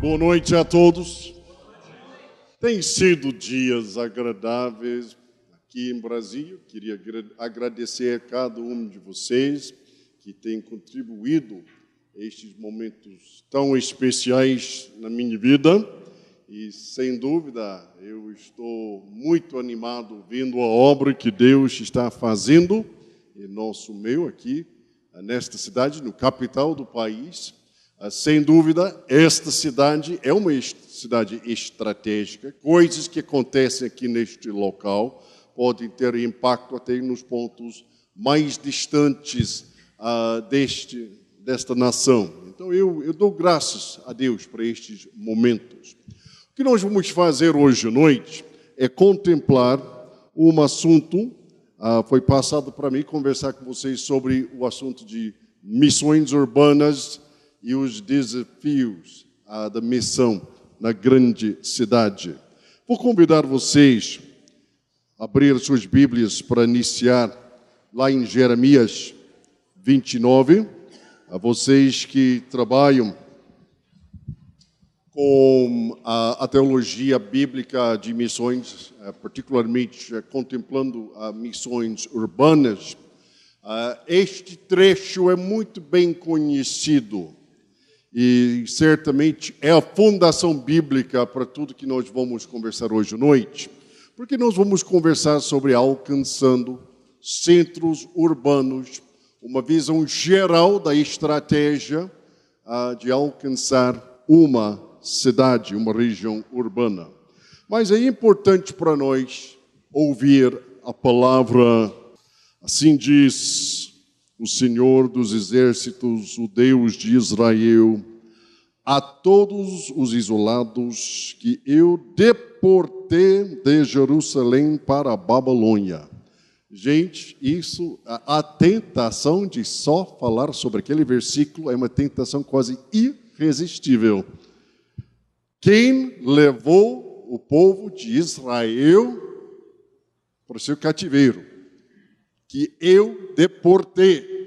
Boa noite a todos. Tem sido dias agradáveis aqui em Brasília. Queria agradecer a cada um de vocês que tem contribuído a estes momentos tão especiais na minha vida. E, sem dúvida, eu estou muito animado vendo a obra que Deus está fazendo em nosso meio aqui, nesta cidade, no capital do país. Sem dúvida, esta cidade é uma cidade estratégica. Coisas que acontecem aqui neste local podem ter impacto até nos pontos mais distantes desta nação. Então, eu dou graças a Deus por estes momentos. O que nós vamos fazer hoje à noite é contemplar um assunto. Foi passado para mim conversar com vocês sobre o assunto de missões urbanas e os desafios da missão na grande cidade. Vou convidar vocês a abrir suas Bíblias para iniciar lá em Jeremias 29. A vocês que trabalham com a teologia bíblica de missões, particularmente contemplando missões urbanas, este trecho é muito bem conhecido. E certamente é a fundação bíblica para tudo que nós vamos conversar hoje à noite, porque nós vamos conversar sobre alcançando centros urbanos, uma visão geral da estratégia de alcançar uma cidade, uma região urbana. Mas é importante para nós ouvir a palavra, assim diz o Senhor dos Exércitos, o Deus de Israel, a todos os isolados que eu deportei de Jerusalém para a Babilônia. Gente, a tentação de só falar sobre aquele versículo é uma tentação quase irresistível. Quem levou o povo de Israel para o seu cativeiro? Que eu deportei.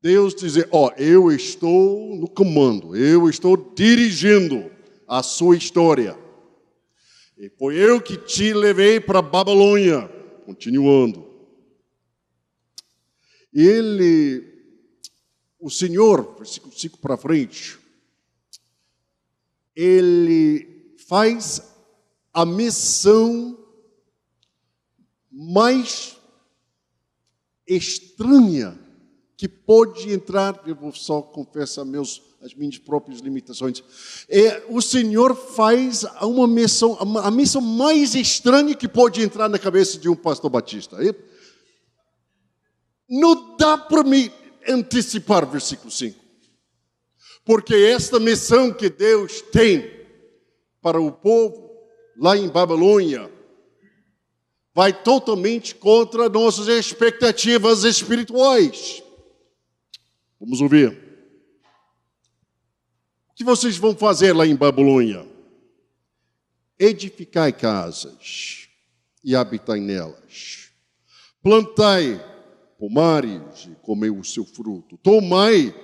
Deus dizer, eu estou no comando, eu estou dirigindo a sua história. E foi eu que te levei para a Babilônia. Continuando. O Senhor, versículo 5 para frente, ele faz a missão mais estranha que pode entrar, eu vou só confessar as minhas próprias limitações. O Senhor faz a missão mais estranha que pode entrar na cabeça de um pastor batista. Não dá para me antecipar versículo 5. Porque esta missão que Deus tem para o povo lá em Babilônia vai totalmente contra nossas expectativas espirituais. Vamos ouvir. O que vocês vão fazer lá em Babilônia? Edificai casas e habitai nelas. Plantai pomares e comei o seu fruto. Tomai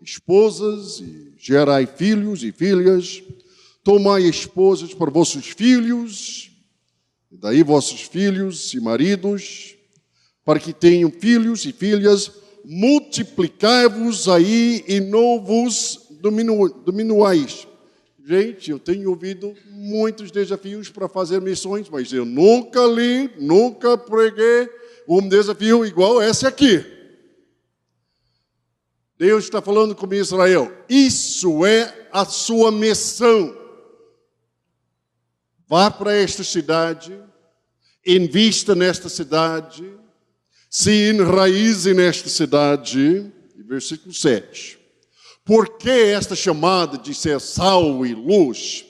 esposas e gerai filhos e filhas. Tomai esposas para vossos filhos, e daí vossos filhos e maridos, para que tenham filhos e filhas, multiplicai-vos aí e não vos diminuais. Gente, eu tenho ouvido muitos desafios para fazer missões, mas eu nunca li, nunca preguei um desafio igual a esse aqui. Deus está falando com Israel, isso é a sua missão. Vá para esta cidade, invista nesta cidade, se enraize nesta cidade. Versículo 7. Por que esta chamada de ser sal e luz?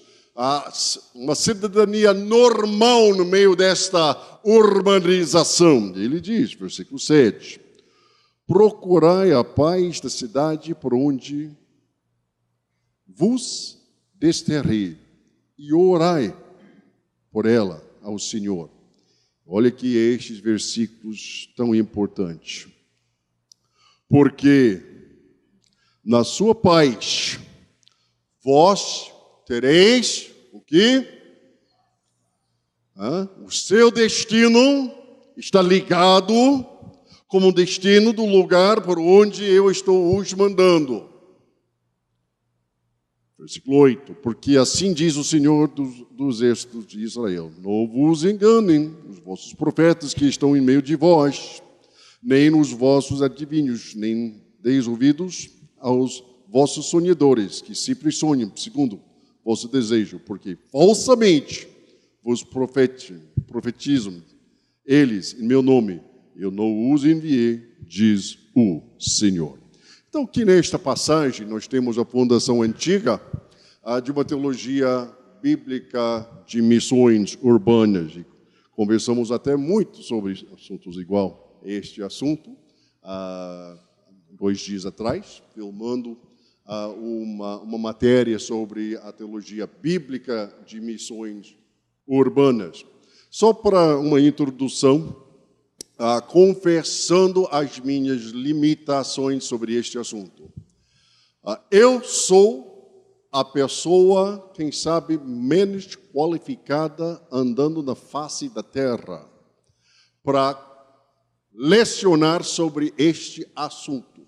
Uma cidadania normal no meio desta urbanização. Ele diz, versículo 7. Procurai a paz da cidade por onde vos desterrei e orai por ela ao Senhor. Olha aqui estes versículos tão importantes. Porque na sua paz vós tereis o quê? O seu destino está ligado como o destino do lugar por onde eu estou os mandando. Versículo 8. Porque assim diz o Senhor dos Exércitos de Israel: não vos enganem os vossos profetas que estão em meio de vós, nem nos vossos adivinhos, nem deis ouvidos aos vossos sonhadores, que sempre sonham segundo vosso desejo, porque falsamente vos profetizam eles em meu nome. Eu não os enviei, diz o Senhor. Então, aqui nesta passagem, nós temos a fundação antiga de uma teologia bíblica de missões urbanas. E conversamos até muito sobre assuntos igual a este assunto, 2 dias atrás, filmando uma matéria sobre a teologia bíblica de missões urbanas. Só para uma introdução, confessando as minhas limitações sobre este assunto. Eu sou a pessoa, quem sabe, menos qualificada andando na face da terra para lecionar sobre este assunto.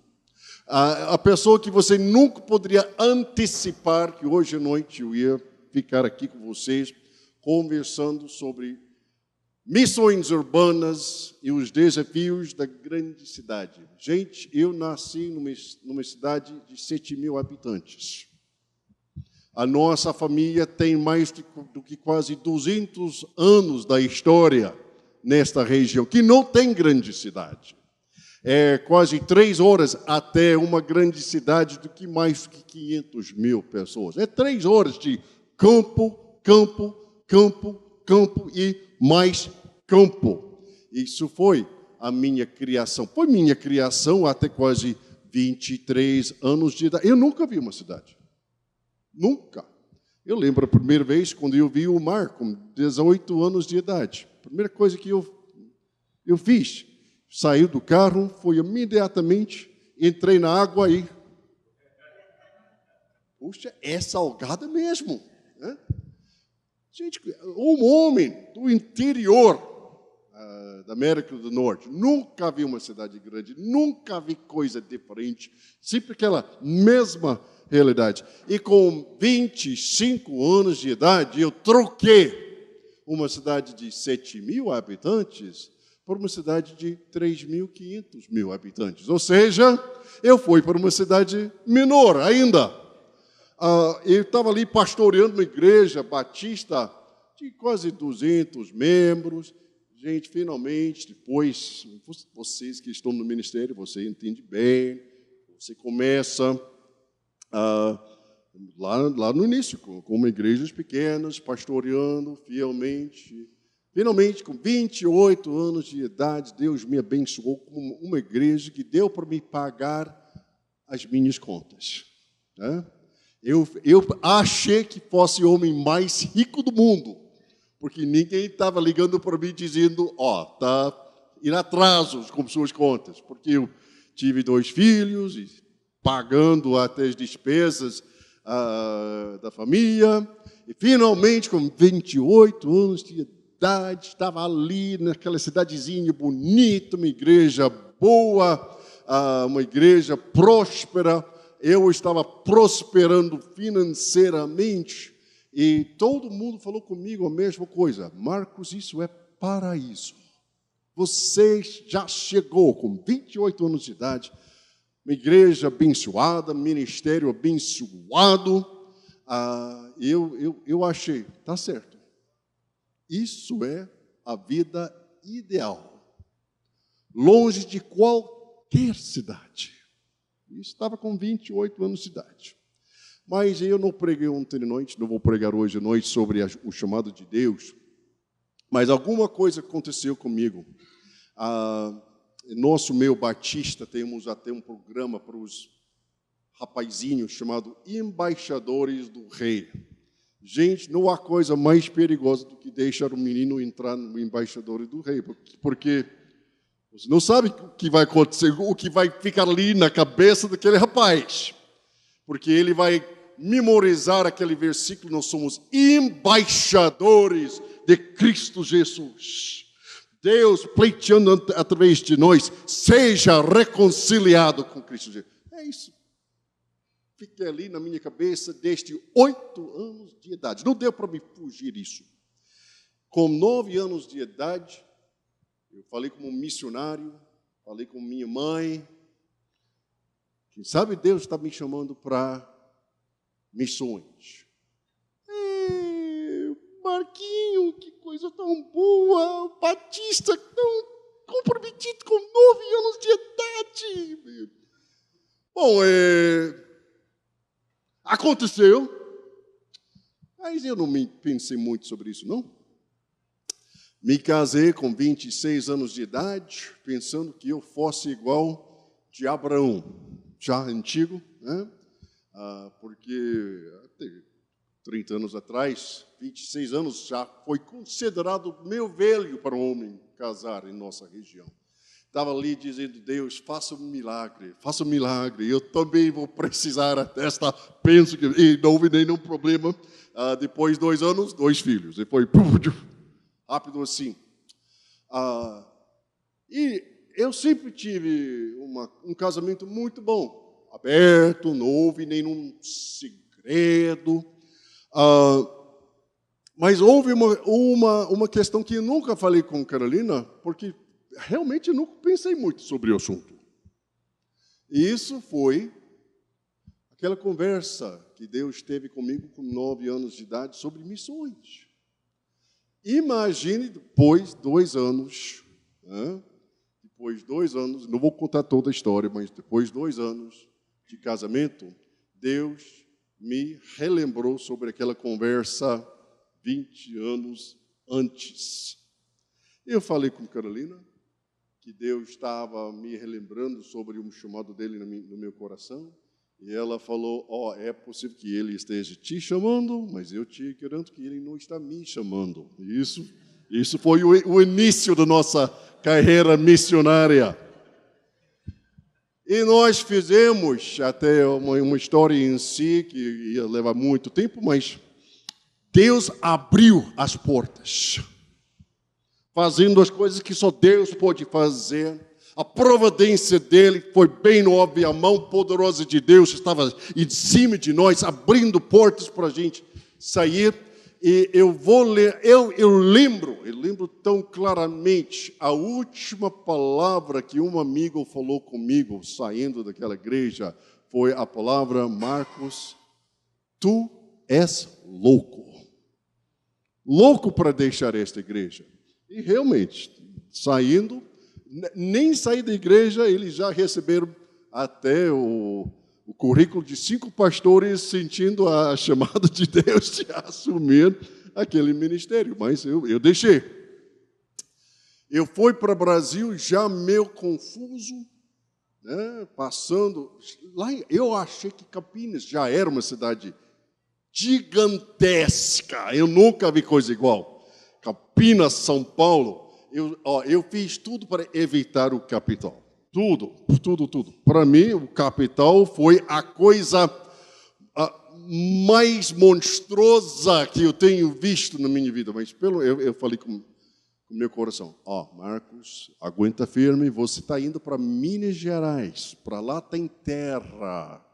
A pessoa que você nunca poderia antecipar que hoje à noite eu ia ficar aqui com vocês conversando sobre missões urbanas e os desafios da grande cidade. Gente, eu nasci numa cidade de 7 mil habitantes. A nossa família tem mais do que quase 200 anos da história nesta região, que não tem grande cidade. É quase 3 horas até uma grande cidade do que mais que 500 mil pessoas. É 3 horas de campo, campo, campo, campo e mais campo. Isso foi a minha criação. Foi minha criação até quase 23 anos de idade. Eu nunca vi uma cidade. Nunca. Eu lembro a primeira vez quando eu vi o mar, com 18 anos de idade. A primeira coisa que eu fiz, saí do carro, fui imediatamente, entrei na água e... Puxa, é salgada mesmo, né? Gente, um homem do interior da América do Norte, nunca vi uma cidade grande, nunca vi coisa diferente, sempre aquela mesma realidade. E com 25 anos de idade, eu troquei uma cidade de 7 mil habitantes por uma cidade de 3.500 mil habitantes. Ou seja, eu fui para uma cidade menor ainda. Eu estava ali pastoreando uma igreja batista de quase 200 membros. Gente, finalmente, depois, vocês que estão no ministério, você entende bem, você começa lá no início, com igrejas pequenas, pastoreando fielmente. Finalmente, com 28 anos de idade, Deus me abençoou com uma igreja que deu para me pagar as minhas contas, né? Eu achei que fosse o homem mais rico do mundo, porque ninguém estava ligando para mim dizendo, está indo atrasos com suas contas, porque eu tive 2 filhos, e pagando até as despesas da família, e finalmente, com 28 anos de idade, estava ali naquela cidadezinha bonita, uma igreja boa, uma igreja próspera. Eu estava prosperando financeiramente e todo mundo falou comigo a mesma coisa. Marcos, isso é paraíso. Você já chegou com 28 anos de idade, uma igreja abençoada, ministério abençoado. Eu achei, tá certo. Isso é a vida ideal. Longe de qualquer cidade. Eu estava com 28 anos de idade. Mas eu não preguei ontem de noite, não vou pregar hoje à noite sobre o chamado de Deus. Mas alguma coisa aconteceu comigo. Nosso meio batista, temos até um programa para os rapazinhos chamado Embaixadores do Rei. Gente, não há coisa mais perigosa do que deixar o menino entrar no Embaixadores do Rei, porque você não sabe o que vai acontecer, o que vai ficar ali na cabeça daquele rapaz. Porque ele vai memorizar aquele versículo, nós somos embaixadores de Cristo Jesus. Deus pleiteando através de nós, seja reconciliado com Cristo Jesus. É isso. Fiquei ali na minha cabeça desde 8 anos de idade. Não deu para me fugir isso. Com 9 anos de idade, eu falei como missionário, falei com minha mãe. Quem sabe Deus está me chamando para missões. Marquinho, que coisa tão boa, o Batista tão comprometido com 9 anos de idade. Bom, aconteceu, mas eu não pensei muito sobre isso, não. Me casei com 26 anos de idade, pensando que eu fosse igual de Abraão, já antigo, né? Porque até 30 anos atrás, 26 anos, já foi considerado meio velho para um homem casar em nossa região. Estava ali dizendo, Deus, faça um milagre, eu também vou precisar desta, penso que, e não houve nenhum problema. Depois de 2 anos, 2 filhos, depois, rápido assim. E eu sempre tive um casamento muito bom, aberto, não houve nenhum segredo. Mas houve uma questão que eu nunca falei com Carolina, porque realmente eu nunca pensei muito sobre o assunto. E isso foi aquela conversa que Deus teve comigo com 9 anos de idade sobre missões. Imagine, depois de 2 anos, não vou contar toda a história, mas depois de 2 anos de casamento, Deus me relembrou sobre aquela conversa 20 anos antes. Eu falei com Carolina que Deus estava me relembrando sobre um chamado dele no meu coração, e ela falou, é possível que ele esteja te chamando, mas eu te garanto que ele não está me chamando. Isso foi o início da nossa carreira missionária. E nós fizemos até uma história em si, que ia levar muito tempo, mas Deus abriu as portas, fazendo as coisas que só Deus pode fazer. A providência dele foi bem óbvia, a mão poderosa de Deus estava em cima de nós, abrindo portas para a gente sair. E eu vou ler, eu lembro tão claramente a última palavra que um amigo falou comigo, saindo daquela igreja, foi a palavra, Marcos, tu és louco. Louco para deixar esta igreja. E realmente, saindo, nem sair da igreja, eles já receberam até o currículo de 5 pastores sentindo a chamada de Deus de assumir aquele ministério. Mas eu deixei. Eu fui para o Brasil já meio confuso, né, passando. Lá, eu achei que Campinas já era uma cidade gigantesca. Eu nunca vi coisa igual. Campinas, São Paulo. Eu fiz tudo para evitar o capital. Tudo. Para mim, o capital foi a coisa mais monstruosa que eu tenho visto na minha vida. Mas eu falei com o meu coração, Marcos, aguenta firme, você está indo para Minas Gerais, para lá tem terra.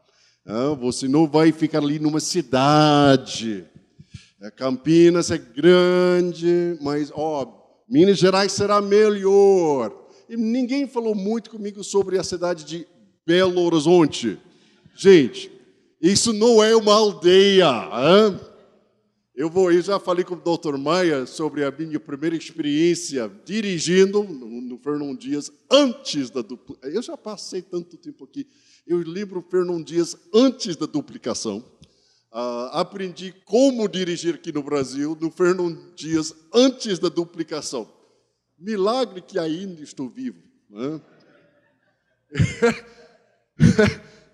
Você não vai ficar ali numa cidade. Campinas é grande, mas, Minas Gerais será melhor. E ninguém falou muito comigo sobre a cidade de Belo Horizonte. Gente, isso não é uma aldeia. Eu já falei com o Dr. Maia sobre a minha primeira experiência dirigindo no Fernão Dias antes da duplicação. Eu já passei tanto tempo aqui. Eu lembro o Fernão Dias antes da duplicação. Aprendi como dirigir aqui no Brasil, no Fernão Dias antes da duplicação. Milagre que ainda estou vivo.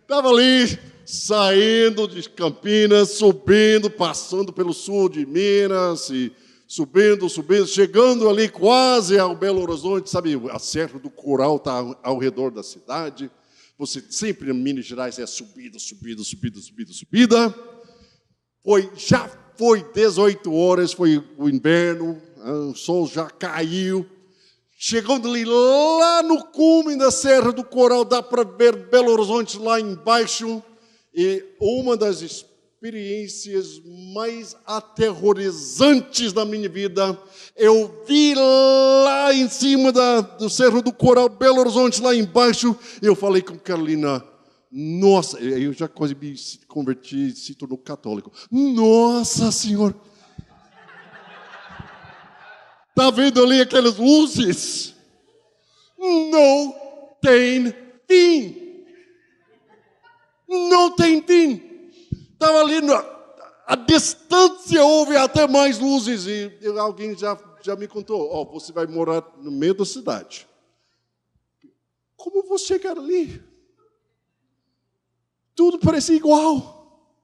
Estava ali, saindo de Campinas, subindo, passando pelo sul de Minas, e subindo, chegando ali quase ao Belo Horizonte, sabe, a Serra do Coral está ao redor da cidade. Você sempre em Minas Gerais é subida. Já foi 18 horas, foi o inverno, o sol já caiu. Chegando ali, lá no cume da Serra do Coral, dá para ver Belo Horizonte lá embaixo. E uma das experiências mais aterrorizantes da minha vida, eu vi lá em cima do Cerro do Coral, Belo Horizonte, lá embaixo, eu falei com Carolina, nossa, eu já quase me converti, se tornou católico. Nossa Senhora! Está vendo ali aquelas luzes? Não tem fim. Não tem fim. Estava ali, a distância houve até mais luzes. E alguém já me contou, você vai morar no meio da cidade. Como vou chegar ali? Tudo parece igual.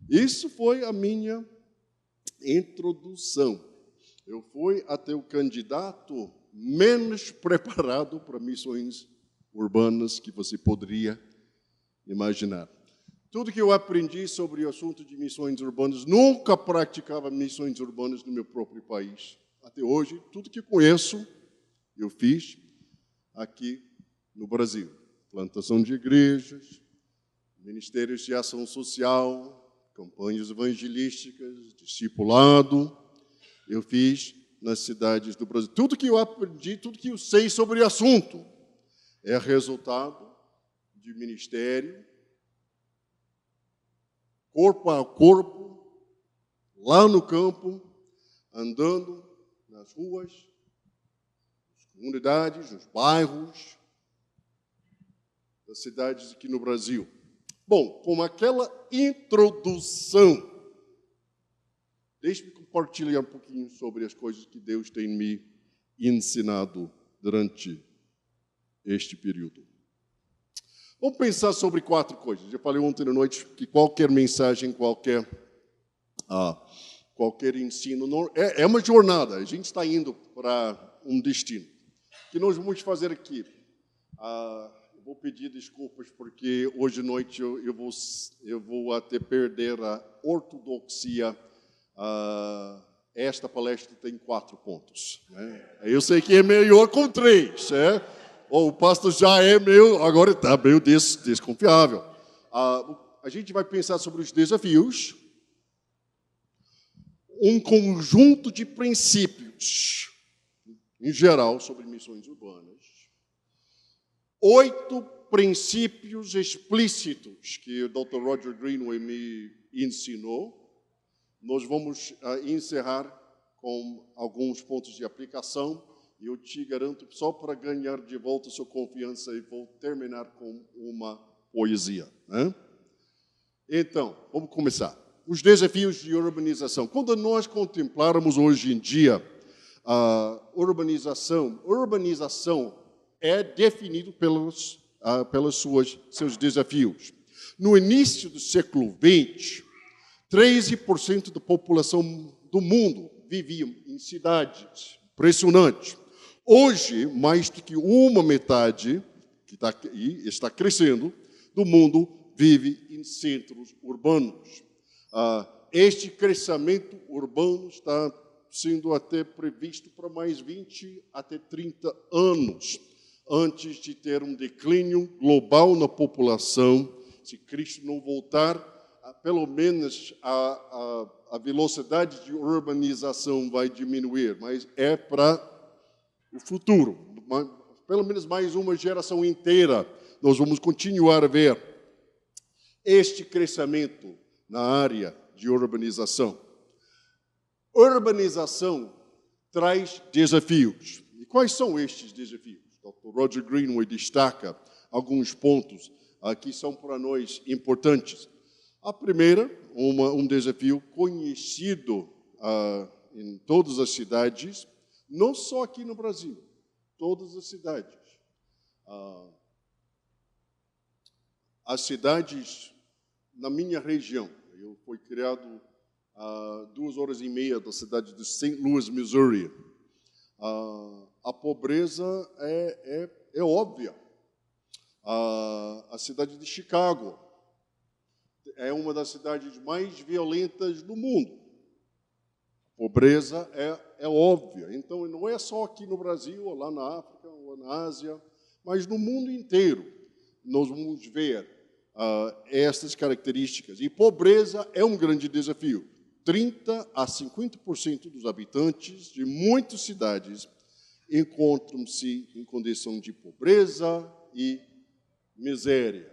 Isso foi a minha introdução. Eu fui até o candidato menos preparado para missões urbanas que você poderia imaginar. Tudo que eu aprendi sobre o assunto de missões urbanas, nunca praticava missões urbanas no meu próprio país. Até hoje, tudo que conheço, eu fiz aqui no Brasil. Plantação de igrejas, ministérios de ação social, campanhas evangelísticas, discipulado. Eu fiz nas cidades do Brasil. Tudo que eu aprendi, tudo que eu sei sobre o assunto é resultado de ministério, corpo a corpo, lá no campo, andando nas ruas, nas comunidades, nos bairros das cidades aqui no Brasil. Bom, com aquela introdução, deixe-me compartilhar um pouquinho sobre as coisas que Deus tem me ensinado durante este período. Vamos pensar sobre 4 coisas. Eu falei ontem à noite que qualquer mensagem, qualquer ensino, é uma jornada. A gente está indo para um destino. O que nós vamos fazer aqui? Eu vou pedir desculpas porque hoje à noite eu vou até perder a ortodoxia. Esta palestra tem 4 pontos. Né? Eu sei que é melhor com 3. O pastor já é agora está meio desconfiável. A gente vai pensar sobre os desafios, um conjunto de princípios, em geral, sobre missões urbanas, 8 princípios explícitos que o Dr. Roger Greenway me ensinou. Nós vamos encerrar com alguns pontos de aplicação. E eu te garanto, só para ganhar de volta sua confiança, eu vou terminar com uma poesia. Né? Então, vamos começar. Os desafios de urbanização. Quando nós contemplarmos hoje em dia a urbanização é definido pelos seus desafios. No início do século XX, 13% da população do mundo vivia em cidades. Impressionante. Hoje, mais do que uma metade, que está crescendo, do mundo vive em centros urbanos. Este crescimento urbano está sendo até previsto para mais 20 até 30 anos, antes de ter um declínio global na população, se Cristo não voltar, pelo menos a velocidade de urbanização vai diminuir, mas é para o futuro. Pelo menos mais uma geração inteira, nós vamos continuar a ver este crescimento na área de urbanização. Urbanização traz desafios. E quais são estes desafios? Dr. Roger Greenway destaca alguns pontos que são para nós importantes. A primeira, um desafio conhecido em todas as cidades, não só aqui no Brasil, todas as cidades. As cidades na minha região, eu fui criado a 2h30 da cidade de St. Louis, Missouri. A pobreza é óbvia. A cidade de Chicago é uma das cidades mais violentas do mundo. Pobreza é óbvia. Então, não é só aqui no Brasil, ou lá na África, ou na Ásia, mas no mundo inteiro nós vamos ver estas características. E pobreza é um grande desafio. 30% a 50% dos habitantes de muitas cidades encontram-se em condição de pobreza e miséria.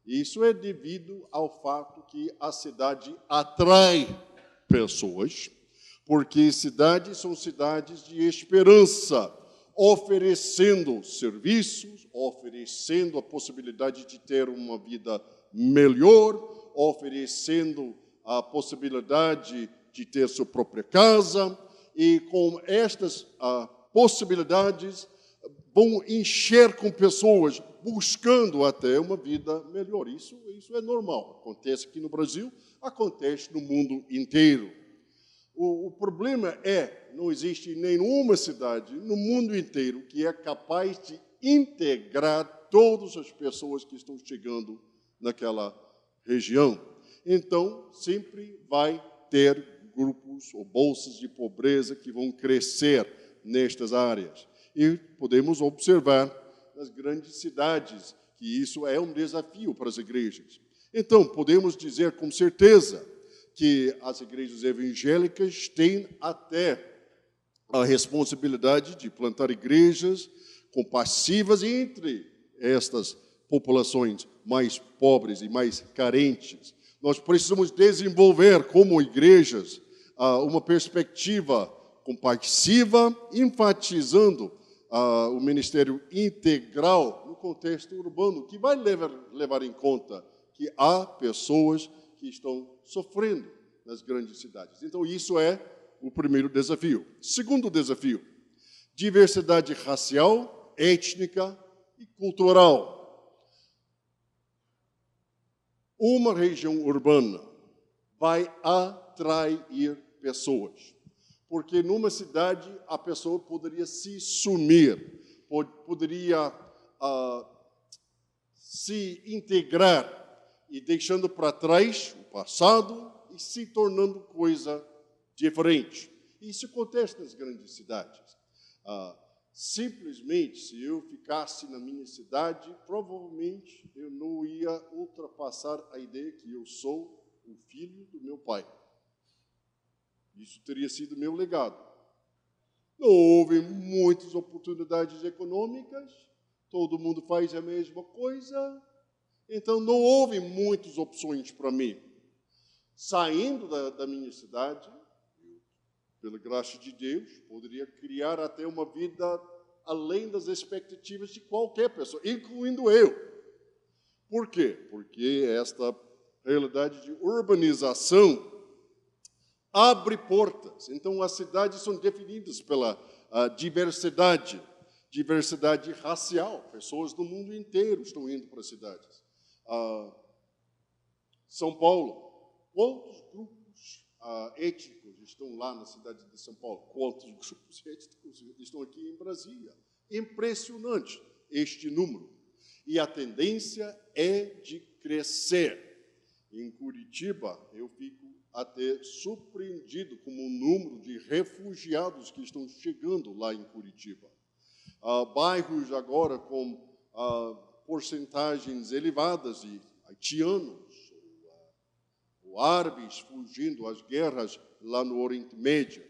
Isso é devido ao fato que a cidade atrai pessoas, porque cidades são cidades de esperança, oferecendo serviços, oferecendo a possibilidade de ter uma vida melhor, oferecendo a possibilidade de ter sua própria casa, e com estas possibilidades vão encher com pessoas buscando até uma vida melhor. Isso é normal. Acontece aqui no Brasil, acontece no mundo inteiro. O problema não existe nenhuma cidade no mundo inteiro que é capaz de integrar todas as pessoas que estão chegando naquela região. Então, sempre vai ter grupos ou bolsas de pobreza que vão crescer nestas áreas. E podemos observar nas grandes cidades que isso é um desafio para as igrejas. Então, podemos dizer com certeza que as igrejas evangélicas têm até a responsabilidade de plantar igrejas compassivas entre estas populações mais pobres e mais carentes. Nós precisamos desenvolver, como igrejas, uma perspectiva compassiva, enfatizando o ministério integral no contexto urbano, que vai levar em conta que há pessoas que estão sofrendo nas grandes cidades. Então, isso é o primeiro desafio. Segundo desafio, diversidade racial, étnica e cultural. Uma região urbana vai atrair pessoas, porque numa cidade a pessoa poderia se sumir, poderia se integrar e deixando para trás o passado e se tornando coisa diferente. Isso acontece nas grandes cidades. Simplesmente, se eu ficasse na minha cidade, provavelmente eu não ia ultrapassar a ideia que eu sou o filho do meu pai. Isso teria sido meu legado. Não houve muitas oportunidades econômicas, todo mundo faz a mesma coisa, então não houve muitas opções para mim. Saindo da minha cidade, pela graça de Deus, poderia criar até uma vida além das expectativas de qualquer pessoa, incluindo eu. Por quê? Porque esta realidade de urbanização abre portas. Então, as cidades são definidas pela diversidade racial. Pessoas do mundo inteiro estão indo para as cidades. São Paulo, quantos grupos étnicos estão lá na cidade de São Paulo? Quantos grupos étnicos estão aqui em Brasília? Impressionante este número. E a tendência é de crescer. Em Curitiba, eu fico até surpreendido com o número de refugiados que estão chegando lá em Curitiba. Bairros agora com porcentagens elevadas de haitianos, ou árabes fugindo às guerras lá no Oriente Médio.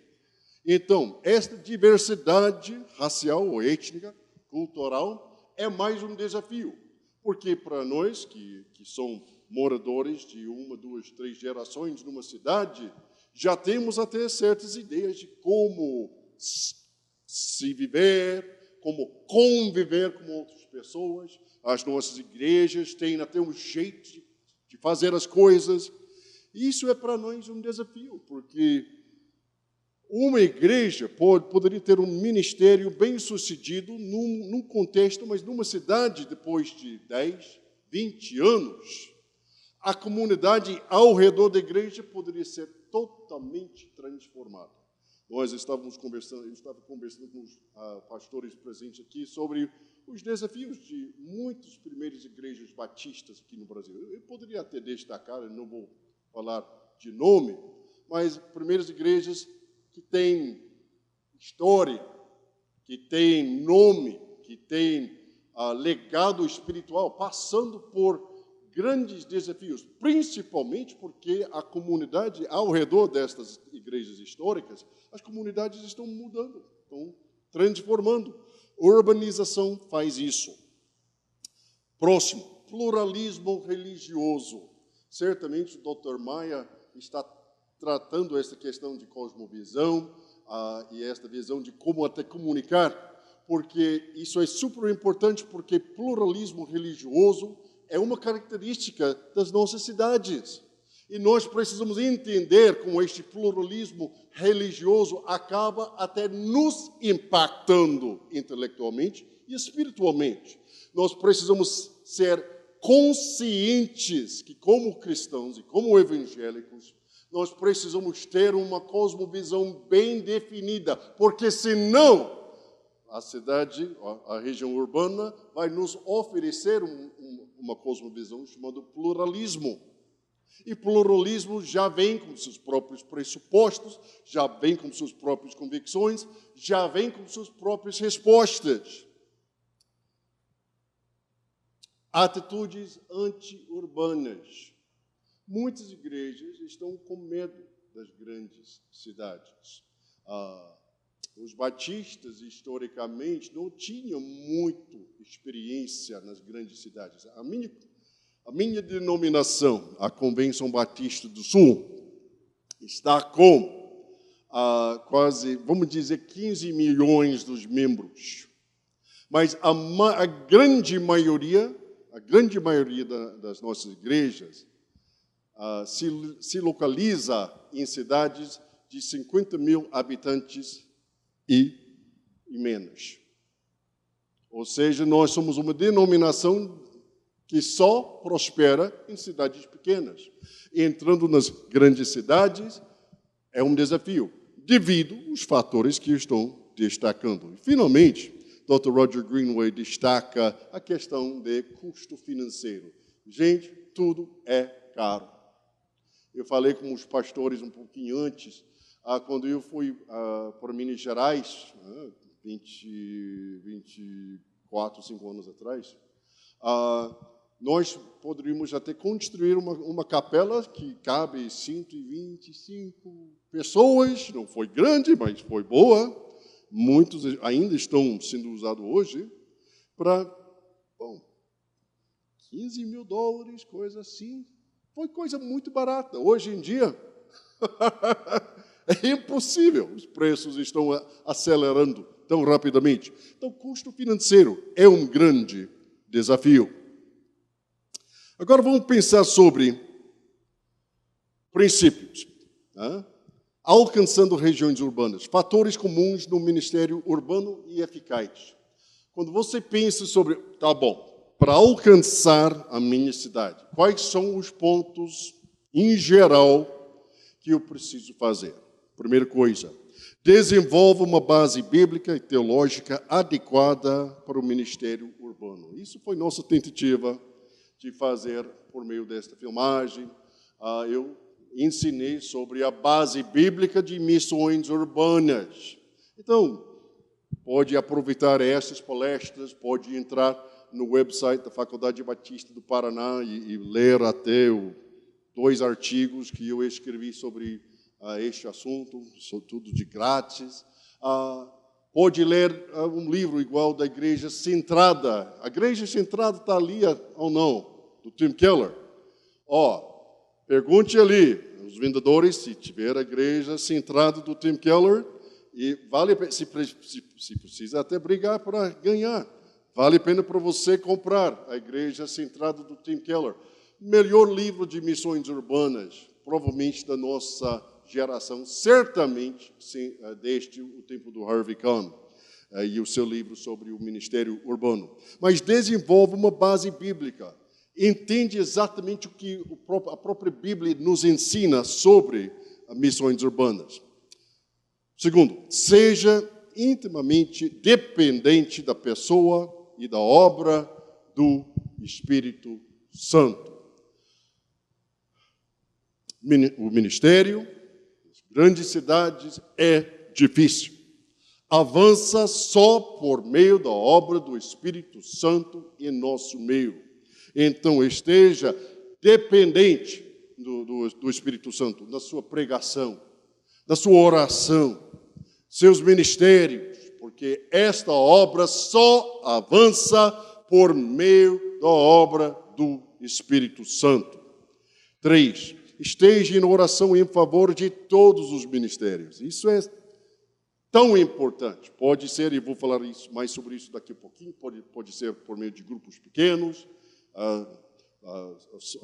Então, esta diversidade racial ou étnica, cultural, é mais um desafio, porque para nós que somos moradores de 1, 2, 3 gerações numa cidade, já temos até certas ideias de como se viver, como conviver com outras pessoas. As nossas igrejas têm até um jeito de fazer as coisas. Isso é para nós um desafio, porque uma igreja poderia ter um ministério bem-sucedido num contexto, mas numa cidade, depois de 10, 20 anos, a comunidade ao redor da igreja poderia ser totalmente transformada. Nós estávamos conversando, eu estava conversando com os pastores presentes aqui sobre os desafios de muitas primeiras igrejas batistas aqui no Brasil. Eu poderia até destacar, eu não vou falar de nome, mas primeiras igrejas que têm história, que têm nome, que têm legado espiritual, passando por grandes desafios, principalmente porque a comunidade ao redor destas igrejas históricas, as comunidades estão mudando, estão transformando. Urbanização faz isso. Próximo, pluralismo religioso. Certamente o Dr. Maia está tratando essa questão de cosmovisão e esta visão de como até comunicar, porque isso é super importante, porque pluralismo religioso é uma característica das nossas cidades. E nós precisamos entender como este pluralismo religioso acaba até nos impactando intelectualmente e espiritualmente. Nós precisamos ser conscientes que, como cristãos e como evangélicos, nós precisamos ter uma cosmovisão bem definida, porque senão a cidade, a região urbana, vai nos oferecer uma cosmovisão chamada pluralismo. E pluralismo já vem com seus próprios pressupostos, já vem com suas próprias convicções, já vem com suas próprias respostas. Atitudes anti-urbanas. Muitas igrejas estão com medo das grandes cidades. Os batistas, historicamente, não tinham muito experiência nas grandes cidades. A minha denominação, a Convenção Batista do Sul, está com quase, vamos dizer, 15 milhões dos membros. Mas a grande maioria das nossas igrejas se localiza em cidades de 50 mil habitantes e menos. Ou seja, nós somos uma denominação que só prospera em cidades pequenas. Entrando nas grandes cidades é um desafio, devido aos fatores que estou destacando. E, finalmente, Dr. Roger Greenway destaca a questão de custo financeiro. Gente, tudo é caro. Eu falei com os pastores um pouquinho antes, quando eu fui para Minas Gerais, 24, 5 anos atrás, nós poderíamos até construir uma capela que cabe 125 pessoas, não foi grande, mas foi boa, muitos ainda estão sendo usados hoje, para, $15 mil, coisa assim, foi coisa muito barata. Hoje em dia, é impossível, os preços estão acelerando tão rapidamente. Então, custo financeiro é um grande desafio. Agora vamos pensar sobre princípios. Alcançando regiões urbanas, fatores comuns no ministério urbano e eficaz. Quando você pensa sobre, para alcançar a minha cidade, quais são os pontos, em geral, que eu preciso fazer? Primeira coisa, desenvolva uma base bíblica e teológica adequada para o ministério urbano. Isso foi nossa tentativa de fazer por meio desta filmagem. Eu ensinei sobre a base bíblica de missões urbanas. Então, pode aproveitar essas palestras, pode entrar no website da Faculdade Batista do Paraná e ler até 2 artigos que eu escrevi sobre este assunto, tudo de grátis. Pode ler um livro igual da Igreja Centrada. A Igreja Centrada está ali ou não? Do Tim Keller. Pergunte ali, os vendedores, se tiver a Igreja Centrada do Tim Keller, e vale, se precisa até brigar para ganhar. Vale a pena para você comprar a Igreja Centrada do Tim Keller. Melhor livro de missões urbanas, provavelmente da nossa geração, certamente desde o tempo do Harvey Kahn e o seu livro sobre o ministério urbano. Mas desenvolve uma base bíblica. Entende exatamente o que a própria Bíblia nos ensina sobre missões urbanas. Segundo, seja intimamente dependente da pessoa e da obra do Espírito Santo. O ministério das grandes cidades é difícil. Avança só por meio da obra do Espírito Santo em nosso meio. Então, esteja dependente do Espírito Santo, da sua pregação, da sua oração, seus ministérios, porque esta obra só avança por meio da obra do Espírito Santo. 3. Esteja em oração em favor de todos os ministérios. Isso é tão importante. Pode ser, e vou falar mais sobre isso daqui a pouquinho, pode ser por meio de grupos pequenos, a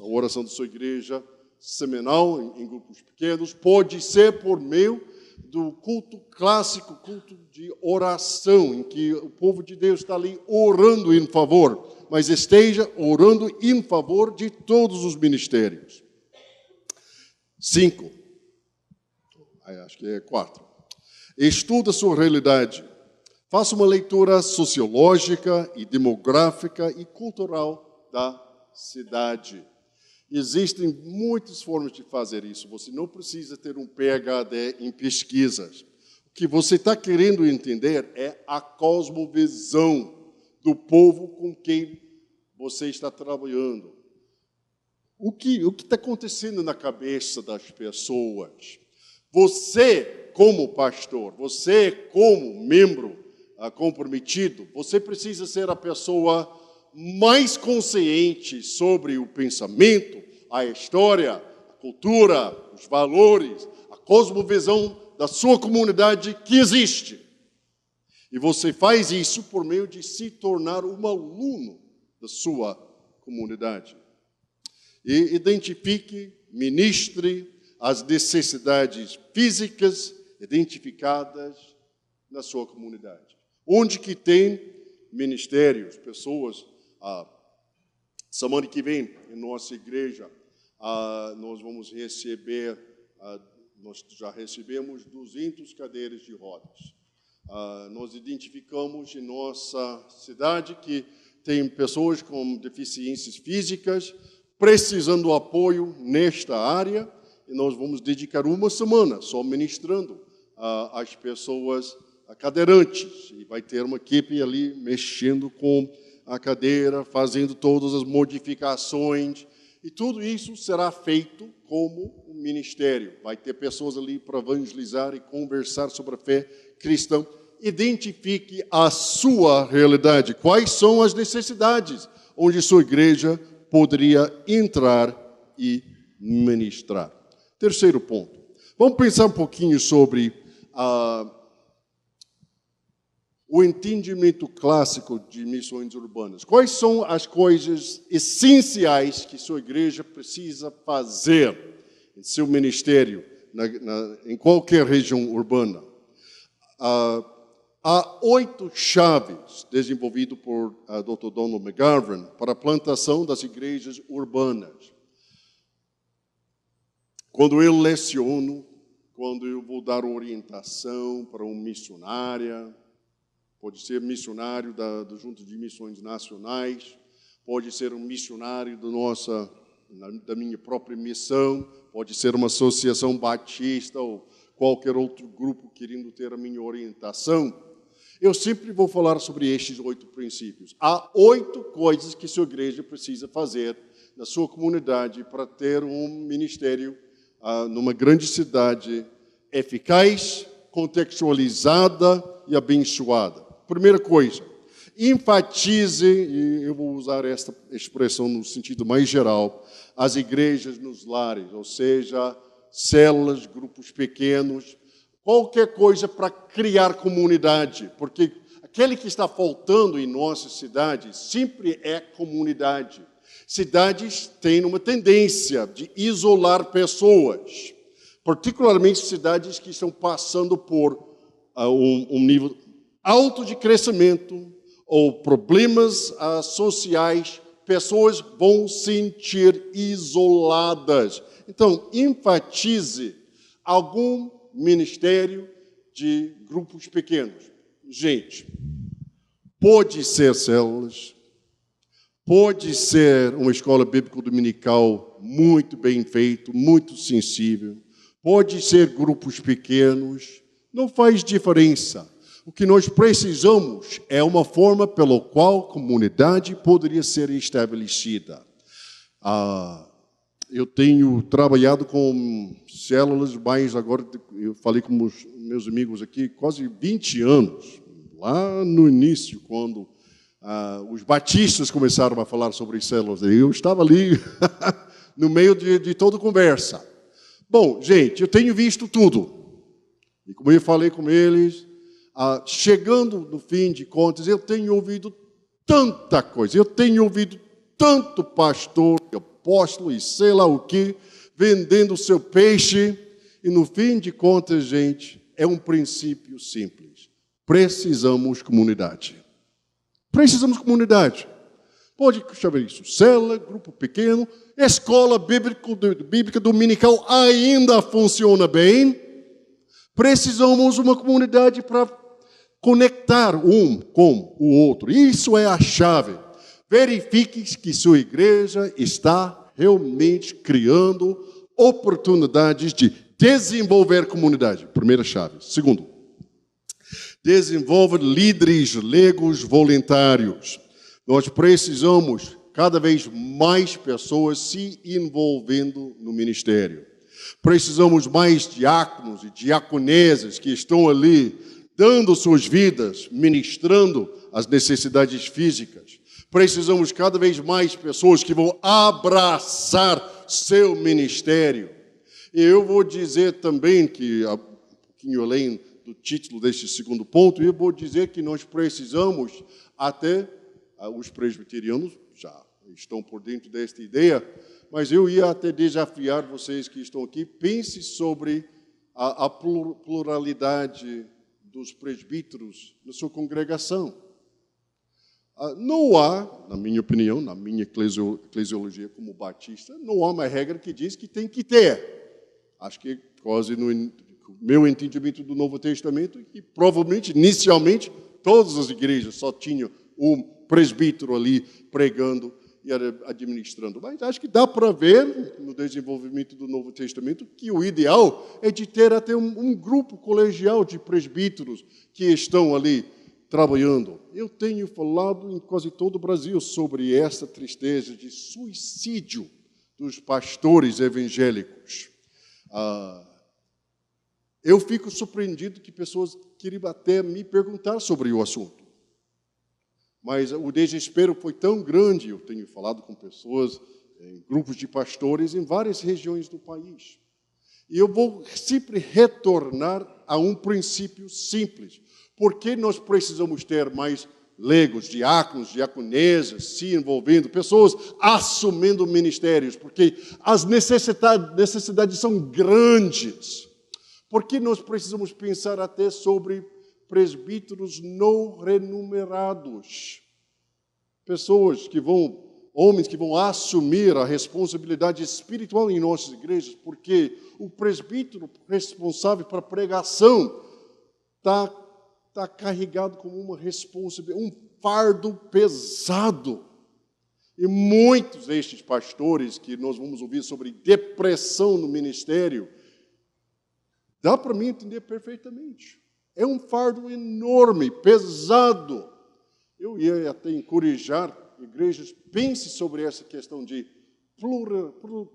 oração da sua igreja semanal em grupos pequenos, pode ser por meio do culto clássico, culto de oração, em que o povo de Deus está ali orando em favor, mas esteja orando em favor de todos os ministérios. 5. Acho que é 4. Estuda a sua realidade. Faça uma leitura sociológica e demográfica e cultural da cidade. Existem muitas formas de fazer isso. Você não precisa ter um PhD em pesquisas. O que você está querendo entender é a cosmovisão do povo com quem você está trabalhando. O que está acontecendo na cabeça das pessoas? Você, como pastor, você, como membro comprometido, você precisa ser a pessoa mais consciente sobre o pensamento, a história, a cultura, os valores, a cosmovisão da sua comunidade que existe. E você faz isso por meio de se tornar um aluno da sua comunidade. E identifique, ministre as necessidades físicas identificadas na sua comunidade. Onde que tem ministérios, pessoas, semana que vem, em nossa igreja, nós vamos receber, nós já recebemos 200 cadeiras de rodas. Nós identificamos em nossa cidade que tem pessoas com deficiências físicas precisando de apoio nesta área, e nós vamos dedicar uma semana só ministrando às pessoas cadeirantes, e vai ter uma equipe ali mexendo com a cadeira, fazendo todas as modificações, e tudo isso será feito como um ministério. Vai ter pessoas ali para evangelizar e conversar sobre a fé cristã. Identifique a sua realidade, quais são as necessidades onde sua igreja poderia entrar e ministrar. Terceiro ponto. Vamos pensar um pouquinho sobre o entendimento clássico de missões urbanas. Quais são as coisas essenciais que sua igreja precisa fazer em seu ministério, em qualquer região urbana? Há 8 chaves desenvolvidas por Dr. Donald McGavran para a plantação das igrejas urbanas. Quando eu leciono, quando eu vou dar orientação para um missionária, pode ser missionário da Junta de Missões Nacionais, pode ser um missionário da minha própria missão, pode ser uma associação batista ou qualquer outro grupo querendo ter a minha orientação. Eu sempre vou falar sobre estes 8 princípios. Há 8 coisas que sua igreja precisa fazer na sua comunidade para ter um ministério numa grande cidade eficaz, contextualizada e abençoada. Primeira coisa, enfatize, e eu vou usar esta expressão no sentido mais geral, as igrejas nos lares, ou seja, células, grupos pequenos, qualquer coisa para criar comunidade, porque aquele que está faltando em nossa cidade sempre é comunidade. Cidades têm uma tendência de isolar pessoas, particularmente cidades que estão passando por um nível alto de crescimento ou problemas sociais, pessoas vão se sentir isoladas. Então, enfatize algum ministério de grupos pequenos. Gente, Pode ser células, pode ser uma escola bíblica dominical muito bem feita, muito sensível, pode ser grupos pequenos, não faz diferença. O que nós precisamos é uma forma pela qual a comunidade poderia ser estabelecida. Eu tenho trabalhado com células, mas agora eu falei com os meus amigos aqui, quase 20 anos, lá no início, quando os batistas começaram a falar sobre células. Eu estava ali no meio de toda a conversa. Bom, gente, eu tenho visto tudo. E como eu falei com eles, chegando no fim de contas, eu tenho ouvido tanta coisa, eu tenho ouvido tanto pastor, apóstolo e sei lá o que, vendendo o seu peixe, e no fim de contas, gente, é um princípio simples. Precisamos comunidade. Precisamos comunidade. Pode chamar isso célula, grupo pequeno, escola bíblica dominical ainda funciona bem. Precisamos uma comunidade para conectar um com o outro. Isso é a chave. Verifique que sua igreja está realmente criando oportunidades de desenvolver comunidade. Primeira chave. Segundo, desenvolver líderes leigos voluntários. Nós precisamos cada vez mais pessoas se envolvendo no ministério. Precisamos mais diáconos e diaconesas que estão ali dando suas vidas, ministrando as necessidades físicas. Precisamos cada vez mais pessoas que vão abraçar seu ministério. E eu vou dizer também que, um pouquinho além do título deste segundo ponto, eu vou dizer que nós precisamos, até os presbiterianos já estão por dentro desta ideia, mas eu ia até desafiar vocês que estão aqui, pense sobre a pluralidade dos presbíteros na sua congregação. Não há, na minha opinião, na minha eclesiologia como batista, não há uma regra que diz que tem que ter. Acho que quase no meu entendimento do Novo Testamento, que provavelmente, inicialmente, todas as igrejas só tinham um presbítero ali pregando e administrando. Mas acho que dá para ver, no desenvolvimento do Novo Testamento, que o ideal é de ter até um grupo colegial de presbíteros que estão ali trabalhando. Eu tenho falado em quase todo o Brasil sobre essa tristeza de suicídio dos pastores evangélicos. Eu fico surpreendido que pessoas queriam até me perguntar sobre o assunto. Mas o desespero foi tão grande, eu tenho falado com pessoas, em grupos de pastores, em várias regiões do país. E eu vou sempre retornar a um princípio simples. Por que nós precisamos ter mais leigos, diáconos, diaconesas se envolvendo, pessoas assumindo ministérios? Porque as necessidades são grandes. Por que nós precisamos pensar até sobre presbíteros não remunerados? Pessoas que vão, homens que vão assumir a responsabilidade espiritual em nossas igrejas, porque o presbítero responsável para a pregação está carregado como uma responsabilidade, um fardo pesado. E muitos destes pastores que nós vamos ouvir sobre depressão no ministério, dá para mim entender perfeitamente. É um fardo enorme, pesado. Eu ia até encorajar igrejas, pense sobre essa questão de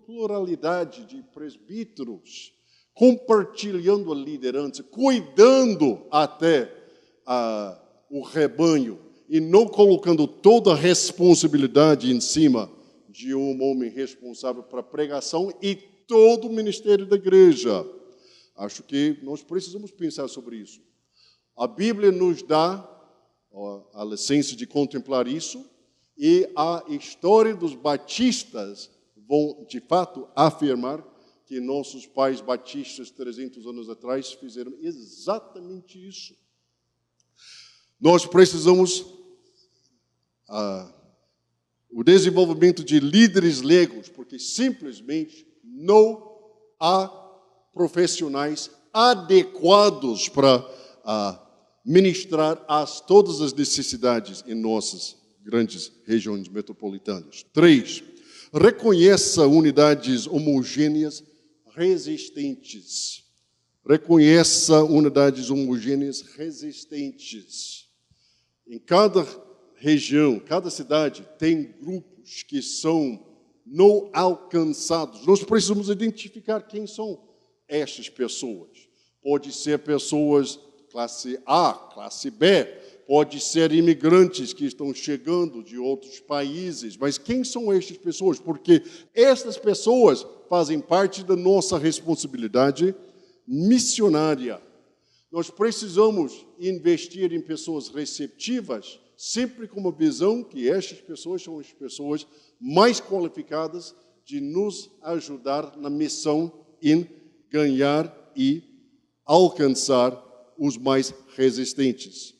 pluralidade de presbíteros, compartilhando a liderança, cuidando até o rebanho e não colocando toda a responsabilidade em cima de um homem responsável para a pregação e todo o ministério da igreja. Acho que nós precisamos pensar sobre isso. A Bíblia nos dá a licença de contemplar isso e a história dos batistas vão, de fato, afirmar que nossos pais batistas, 300 anos atrás, fizeram exatamente isso. Nós precisamos o desenvolvimento de líderes leigos, porque simplesmente não há profissionais adequados para ministrar todas as necessidades em nossas grandes regiões metropolitanas. 3, reconheça unidades homogêneas resistentes. Reconheça unidades homogêneas resistentes. Em cada região, cada cidade, tem grupos que são não alcançados. Nós precisamos identificar quem são estas pessoas. Pode ser pessoas classe A, classe B, pode ser imigrantes que estão chegando de outros países, mas quem são estas pessoas? Porque estas pessoas fazem parte da nossa responsabilidade missionária. Nós precisamos investir em pessoas receptivas, sempre com uma visão que estas pessoas são as pessoas mais qualificadas de nos ajudar na missão em ganhar e alcançar os mais resistentes.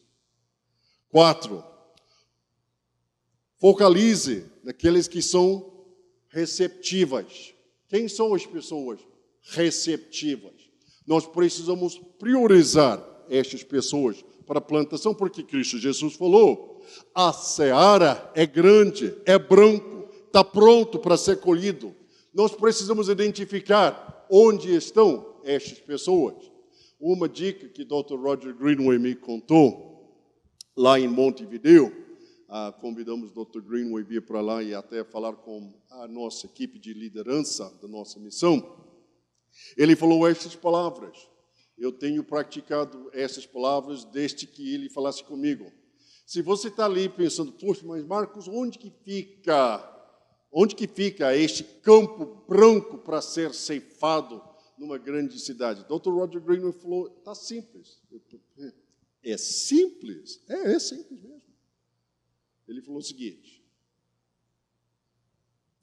4, focalize naqueles que são receptivas. Quem são as pessoas receptivas? Nós precisamos priorizar estas pessoas para a plantação, porque Cristo Jesus falou, a seara é grande, é branco, está pronto para ser colhido. Nós precisamos identificar onde estão estas pessoas. Uma dica que Dr. Roger Greenway me contou, lá em Montevideo, convidamos o Dr. Greenway a vir para lá e até falar com a nossa equipe de liderança da nossa missão. Ele falou estas palavras. Eu tenho praticado essas palavras desde que ele falasse comigo. Se você está ali pensando, poxa, mas Marcos, onde que fica este campo branco para ser ceifado numa grande cidade? Dr. Roger Greenway falou, está simples. É simples? É simples mesmo. Ele falou o seguinte,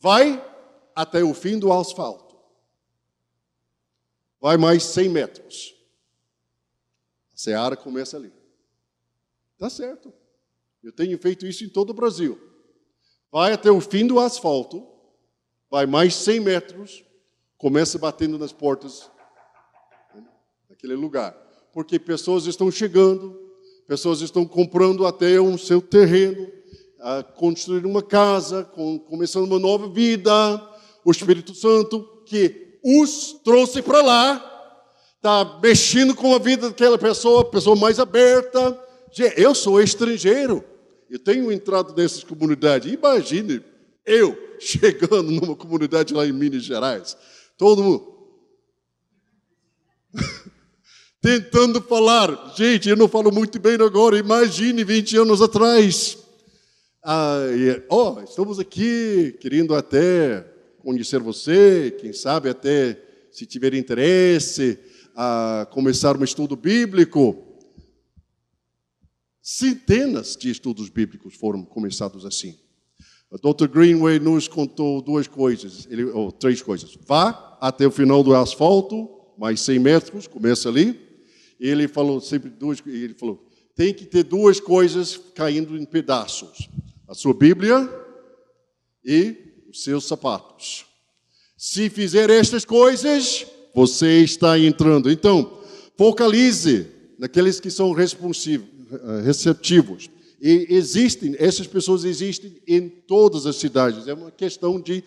vai até o fim do asfalto. Vai mais 100 metros. A seara começa ali. Está certo. Eu tenho feito isso em todo o Brasil. Vai até o fim do asfalto, vai mais 100 metros, começa batendo nas portas daquele lugar. Porque pessoas estão chegando, pessoas estão comprando até o seu terreno, construindo uma casa, começando uma nova vida. O Espírito Santo, que os trouxe para lá, está mexendo com a vida daquela pessoa mais aberta. Eu sou estrangeiro, eu tenho entrado nessas comunidades. Imagine eu chegando numa comunidade lá em Minas Gerais, todo mundo tentando falar. Gente, eu não falo muito bem agora, imagine 20 anos atrás. Estamos aqui querendo até conhecer você, quem sabe até, se tiver interesse, começar um estudo bíblico. Centenas de estudos bíblicos foram começados assim. O Dr. Greenway nos contou três coisas. Vá até o final do asfalto, mais 100 metros, começa ali. Ele falou sempre tem que ter duas coisas caindo em pedaços. A sua Bíblia e os seus sapatos. Se fizer estas coisas, você está entrando. Então, focalize naqueles que são receptivos. E essas pessoas existem em todas as cidades. É uma questão de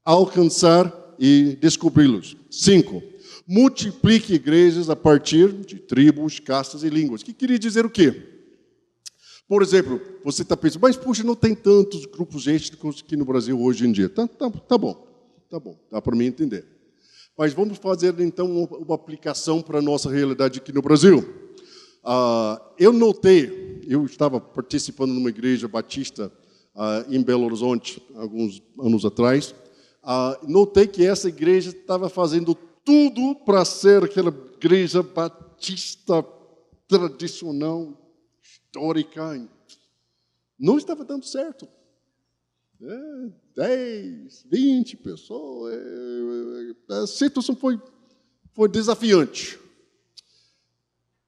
alcançar e descobri-los. 5. Multiplique igrejas a partir de tribos, castas e línguas. Que queria dizer o quê? Por exemplo, você está pensando, mas puxa, não tem tantos grupos étnicos aqui no Brasil hoje em dia. Tá bom, dá para mim entender. Mas vamos fazer então uma aplicação para a nossa realidade aqui no Brasil. Eu estava participando numa igreja batista em Belo Horizonte, alguns anos atrás. Notei que essa igreja estava fazendo tudo para ser aquela igreja batista tradicional, histórica. Não estava dando certo. 10, 20 pessoas. A situação foi desafiante.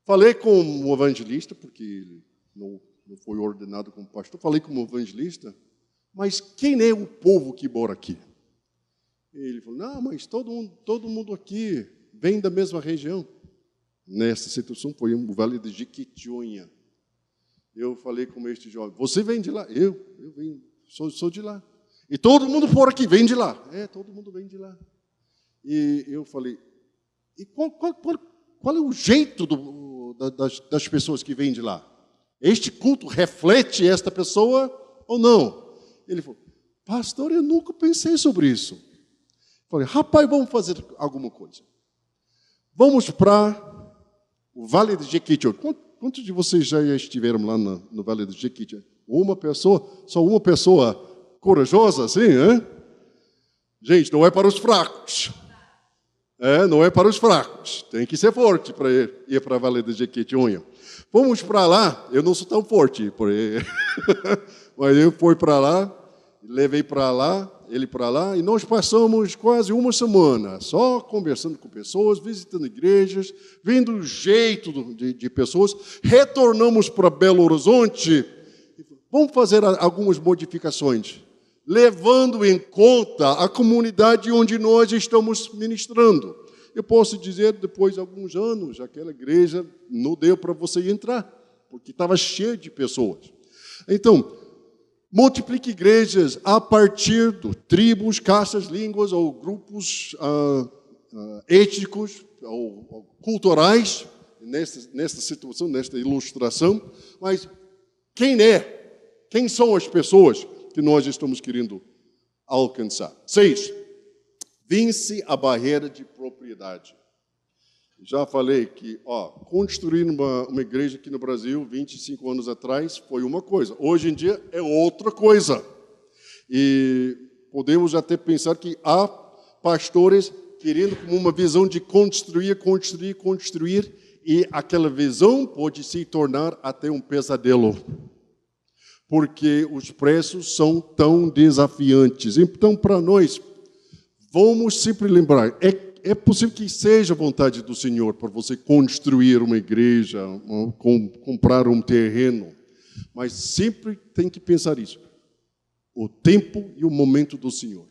Falei com um evangelista, porque ele não foi ordenado como pastor. Falei com um evangelista, mas quem é o povo que mora aqui? Ele falou, não, mas todo mundo aqui vem da mesma região. nessa situação foi o Vale de Jequitinhonha. Eu falei com este jovem, você vem de lá? Eu venho, sou de lá. E todo mundo por aqui vem de lá. Todo mundo vem de lá. E eu falei, e qual é o jeito das pessoas que vêm de lá? Este culto reflete esta pessoa ou não? Ele falou, pastor, eu nunca pensei sobre isso. Eu falei, rapaz, vamos fazer alguma coisa. Vamos para o Vale de Jequitinhonha. Quantos de vocês já estiveram lá no Vale de Jequitinhonha? Só uma pessoa corajosa assim, hein? Gente, não é para os fracos. Não é para os fracos. Tem que ser forte para ir para a Vale de Jequitinhonha. Fomos para lá, eu não sou tão forte, mas eu fui para lá, levei para lá, ele para lá, e nós passamos quase uma semana só conversando com pessoas, visitando igrejas, vendo o jeito de pessoas. Retornamos para Belo Horizonte, vamos fazer algumas modificações, levando em conta a comunidade onde nós estamos ministrando. Eu posso dizer, depois de alguns anos, aquela igreja não deu para você entrar, porque estava cheio de pessoas. Então, multiplique igrejas a partir de tribos, castas, línguas ou grupos étnicos ou culturais, nesta situação, nesta ilustração. Mas quem são as pessoas que nós estamos querendo alcançar? 6. Vence a barreira de propriedade. Já falei que construir uma igreja aqui no Brasil, 25 anos atrás, foi uma coisa. Hoje em dia é outra coisa. E podemos até pensar que há pastores querendo como uma visão de construir, e aquela visão pode se tornar até um pesadelo, porque os preços são tão desafiantes. Então, para nós, vamos sempre lembrar, é possível que seja a vontade do Senhor para você construir uma igreja, comprar um terreno, mas sempre tem que pensar isso. O tempo e o momento do Senhor.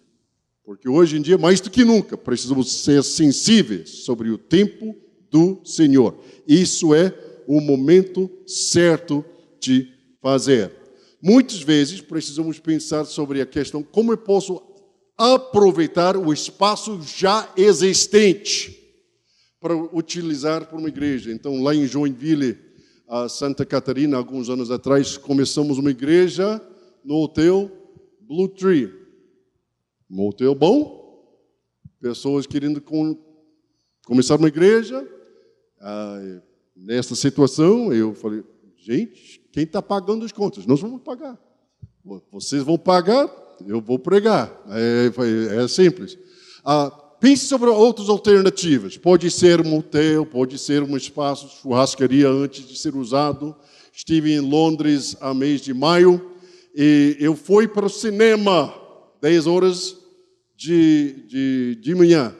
Porque hoje em dia, mais do que nunca, precisamos ser sensíveis sobre o tempo do Senhor. Isso é o momento certo de fazer. Muitas vezes, precisamos pensar sobre a questão, como eu posso aproveitar o espaço já existente para utilizar para uma igreja. Então, lá em Joinville, Santa Catarina, alguns anos atrás, começamos uma igreja no hotel Blue Tree. Um hotel bom, pessoas querendo começar uma igreja. Nessa situação, eu falei, gente, quem está pagando as contas? Nós vamos pagar. Vocês vão pagar, eu vou pregar. É simples. Pense sobre outras alternativas. Pode ser um hotel, pode ser um espaço, churrascaria antes de ser usado. Estive em Londres a mês de maio e eu fui para o cinema 10 horas de manhã.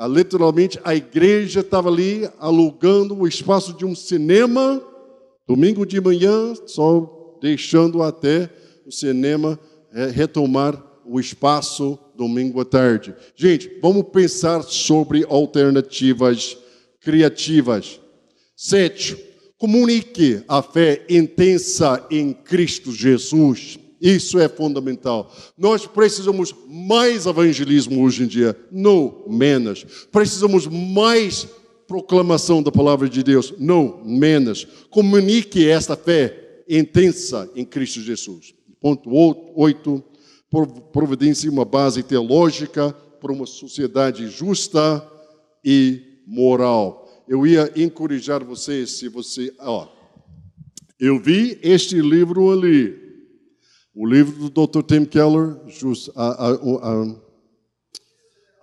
Literalmente, a igreja estava ali alugando o espaço de um cinema, domingo de manhã, só deixando até o cinema retomar o espaço domingo à tarde. Gente, vamos pensar sobre alternativas criativas. 7. Comunique a fé intensa em Cristo Jesus. Isso é fundamental. Nós precisamos mais evangelismo hoje em dia, não menos. Precisamos mais proclamação da palavra de Deus, não menos. Comunique esta fé intensa em Cristo Jesus. Ponto 8. Providencie uma base teológica para uma sociedade justa e moral. Eu ia encorajar você, se você... eu vi este livro ali, o livro do Dr. Tim Keller,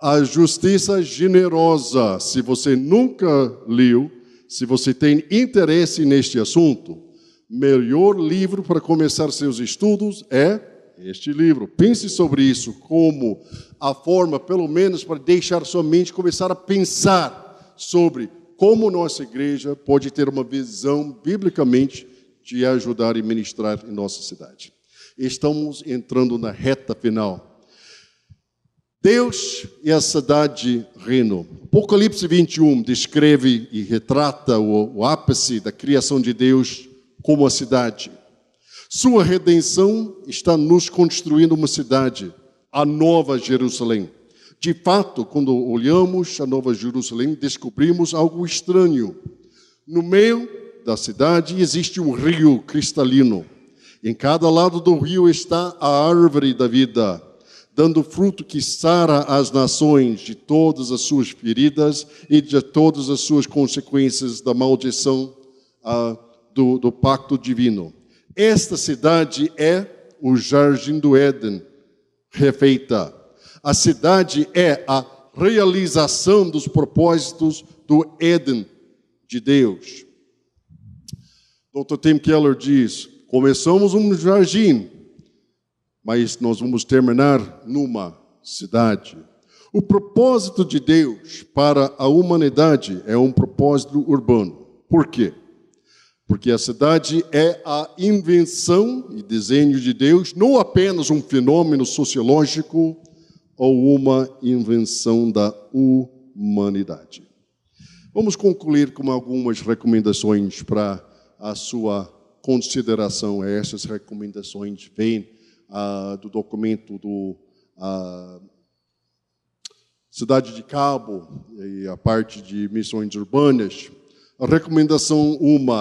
A Justiça Generosa. Se você nunca leu, se você tem interesse neste assunto, melhor livro para começar seus estudos é este livro. Pense sobre isso como a forma, pelo menos, para deixar sua mente começar a pensar sobre como nossa igreja pode ter uma visão, biblicamente, de ajudar e ministrar em nossa cidade. Estamos entrando na reta final. Deus e a cidade reino. Apocalipse 21 descreve e retrata o ápice da criação de Deus como a cidade. Sua redenção está nos construindo uma cidade, a Nova Jerusalém. De fato, quando olhamos a Nova Jerusalém, descobrimos algo estranho. No meio da cidade existe um rio cristalino. Em cada lado do rio está a árvore da vida, dando fruto que sara as nações de todas as suas feridas e de todas as suas consequências da maldição do pacto divino. Esta cidade é o Jardim do Éden, refeita. A cidade é a realização dos propósitos do Éden de Deus. Dr. Tim Keller diz, começamos um jardim, mas nós vamos terminar numa cidade. O propósito de Deus para a humanidade é um propósito urbano. Por quê? Porque a cidade é a invenção e desenho de Deus, não apenas um fenômeno sociológico ou uma invenção da humanidade. Vamos concluir com algumas recomendações para a sua consideração. Essas recomendações vêm do documento do Cidade de Cabo e a parte de missões urbanas. A recomendação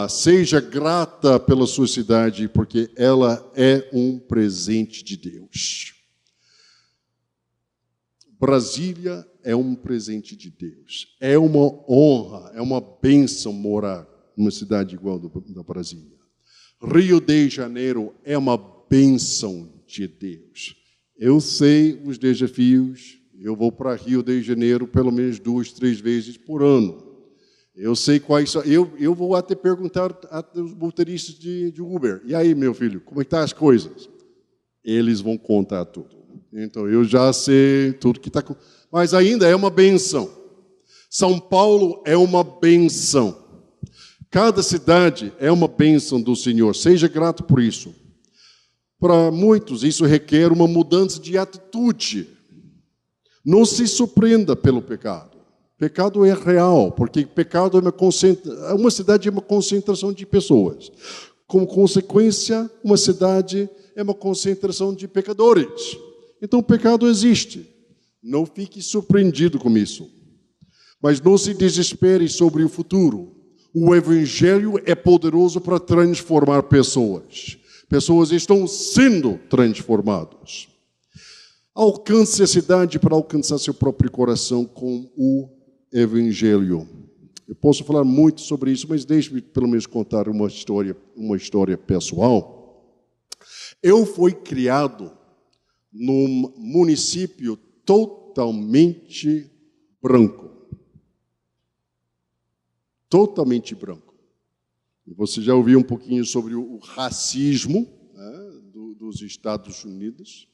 seja grata pela sua cidade, porque ela é um presente de Deus. Brasília é um presente de Deus. É uma honra, é uma bênção morar numa cidade igual da Brasília. Rio de Janeiro é uma bênção de Deus. Eu sei os desafios, eu vou para Rio de Janeiro pelo menos 2, 3 vezes por ano. Eu sei quais são. Eu vou até perguntar aos motoristas de Uber. E aí, meu filho, como estão as coisas? Eles vão contar tudo. Então, eu já sei tudo que está... Mas ainda é uma benção. São Paulo é uma benção. Cada cidade é uma bênção do Senhor. Seja grato por isso. Para muitos, isso requer uma mudança de atitude. Não se surpreenda pelo pecado. Pecado é real, porque pecado é uma cidade é uma concentração de pessoas. Como consequência, uma cidade é uma concentração de pecadores. Então, o pecado existe. Não fique surpreendido com isso. Mas não se desespere sobre o futuro. O Evangelho é poderoso para transformar pessoas. Pessoas estão sendo transformadas. Alcance a cidade para alcançar seu próprio coração com o Evangelho. Eu posso falar muito sobre isso, mas deixe-me pelo menos contar uma história pessoal. Eu fui criado num município totalmente branco. Totalmente branco. E você já ouviu um pouquinho sobre o racismo, né, dos Estados Unidos.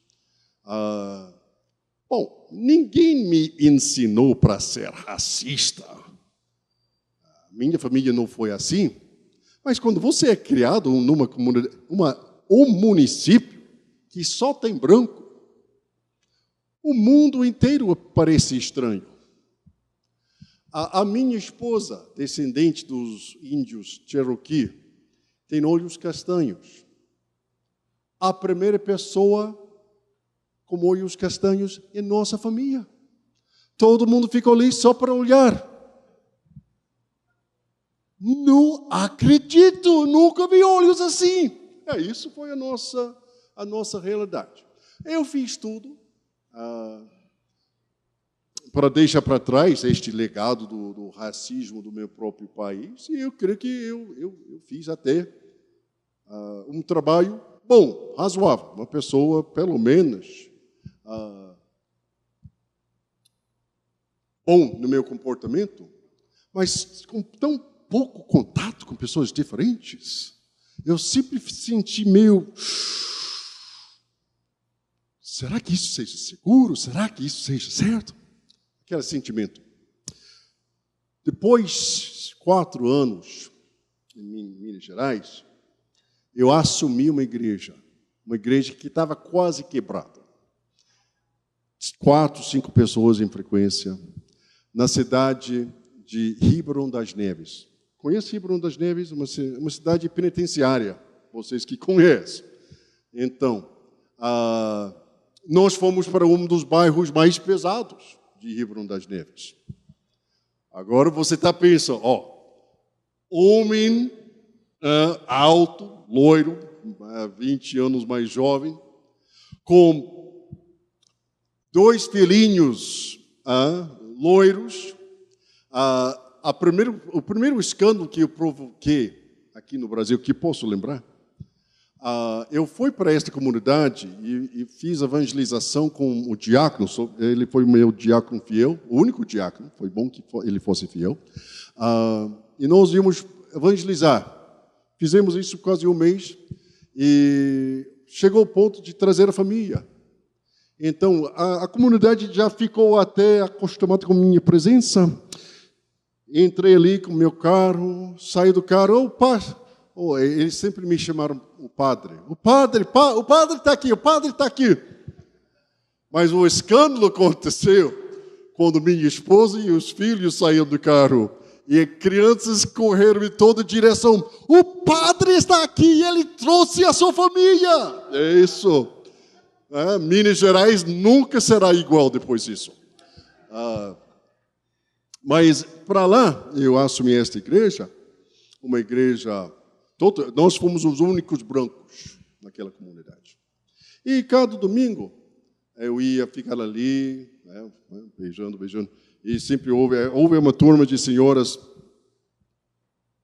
Bom, ninguém me ensinou para ser racista. Minha família não foi assim. Mas quando você é criado numa comunidade, um município que só tem branco, o mundo inteiro parece estranho. A minha esposa, descendente dos índios Cherokee, tem olhos castanhos. A primeira pessoa com olhos castanhos em nossa família. Todo mundo ficou ali só para olhar. Não acredito, nunca vi olhos assim. Isso foi a nossa realidade. Eu fiz tudo para deixar para trás este legado do racismo do meu próprio país. E eu creio que eu fiz até um trabalho bom, razoável. Uma pessoa, pelo menos, bom no meu comportamento, mas com tão pouco contato com pessoas diferentes, eu sempre senti meio... Será que isso seja seguro? Será que isso seja certo? Aquele sentimento. Depois de 4 anos em Minas Gerais, eu assumi uma igreja que estava quase quebrada. 4, 5 pessoas em frequência, na cidade de Ribeirão das Neves. Conhece Ribeirão das Neves? Uma cidade penitenciária, vocês que conhecem. Então, nós fomos para um dos bairros mais pesados de Ribeirão das Neves. Agora você está pensando, homem alto, loiro, 20 anos mais jovem, com 2 filhinhos loiros. O primeiro escândalo que eu provoquei aqui no Brasil, que posso lembrar, eu fui para esta comunidade e fiz evangelização com o diácono. Ele foi o meu diácono fiel, o único diácono. Foi bom que ele fosse fiel. E nós íamos evangelizar. Fizemos isso quase um mês e chegou o ponto de trazer a família. Então, a comunidade já ficou até acostumada com a minha presença. Entrei ali com o meu carro, saí do carro, eles sempre me chamaram o padre. O padre está aqui, o padre está aqui. Mas o escândalo aconteceu quando minha esposa e os filhos saíram do carro. E crianças correram em toda direção. O padre está aqui e ele trouxe a sua família. É isso. Minas Gerais nunca será igual depois disso. Mas para lá, eu assumi esta igreja, uma igreja... Nós fomos os únicos brancos naquela comunidade. E cada domingo, eu ia ficar ali, beijando. E sempre houve uma turma de senhoras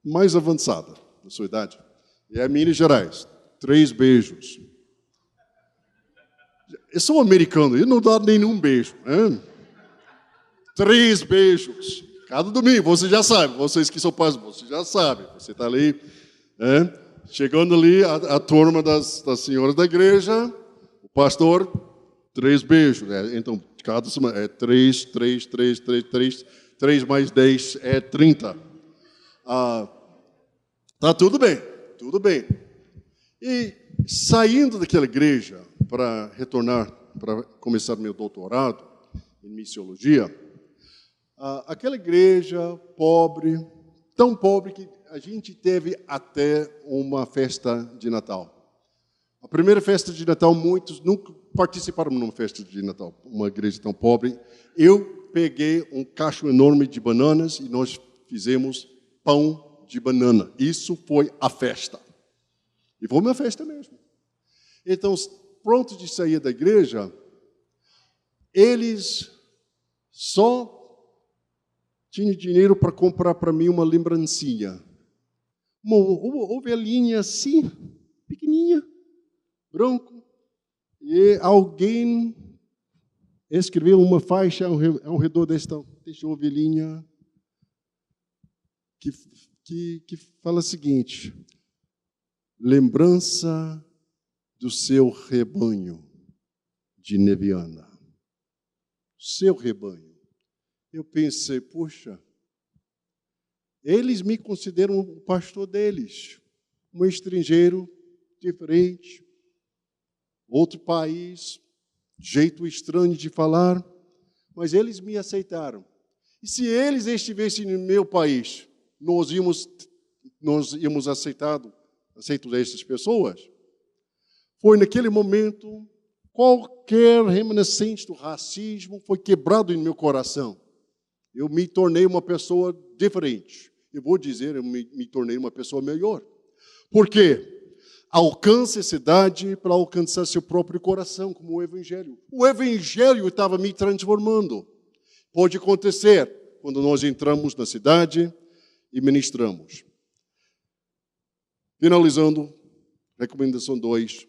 mais avançada da sua idade. E é Minas Gerais, 3 beijos. Eu sou americano, eu não dou nenhum beijo. 3 beijos. Cada domingo, você já sabe. Vocês que são pais, você já sabe. Você está ali... Chegando ali, a turma das senhoras da igreja, o pastor, 3 beijos. Então, cada semana é 3 mais 10 é 30. Tá tudo bem. E saindo daquela igreja para retornar, para começar meu doutorado em missiologia, aquela igreja pobre, tão pobre que a gente teve até uma festa de Natal. A primeira festa de Natal, muitos nunca participaram numa festa de Natal, uma igreja tão pobre. Eu peguei um cacho enorme de bananas e nós fizemos pão de banana. Isso foi a festa. E foi uma festa mesmo. Então, pronto de sair da igreja, eles só tinham dinheiro para comprar para mim uma lembrancinha. Uma ovelhinha assim, pequenininha, branco, e alguém escreveu uma faixa ao redor desta ovelhinha que fala o seguinte: lembrança do seu rebanho de Neviana. Seu rebanho. Eu pensei, puxa, eles me consideram o pastor deles, um estrangeiro diferente, outro país, jeito estranho de falar, mas eles me aceitaram. E se eles estivessem no meu país, nós íamos aceitar essas pessoas? Foi naquele momento, qualquer remanescente do racismo foi quebrado em meu coração. Eu me tornei uma pessoa diferente. Eu vou dizer, eu me tornei uma pessoa melhor. Por quê? Alcance a cidade para alcançar seu próprio coração, como o Evangelho. O Evangelho estava me transformando. Pode acontecer quando nós entramos na cidade e ministramos. Finalizando, recomendação 2.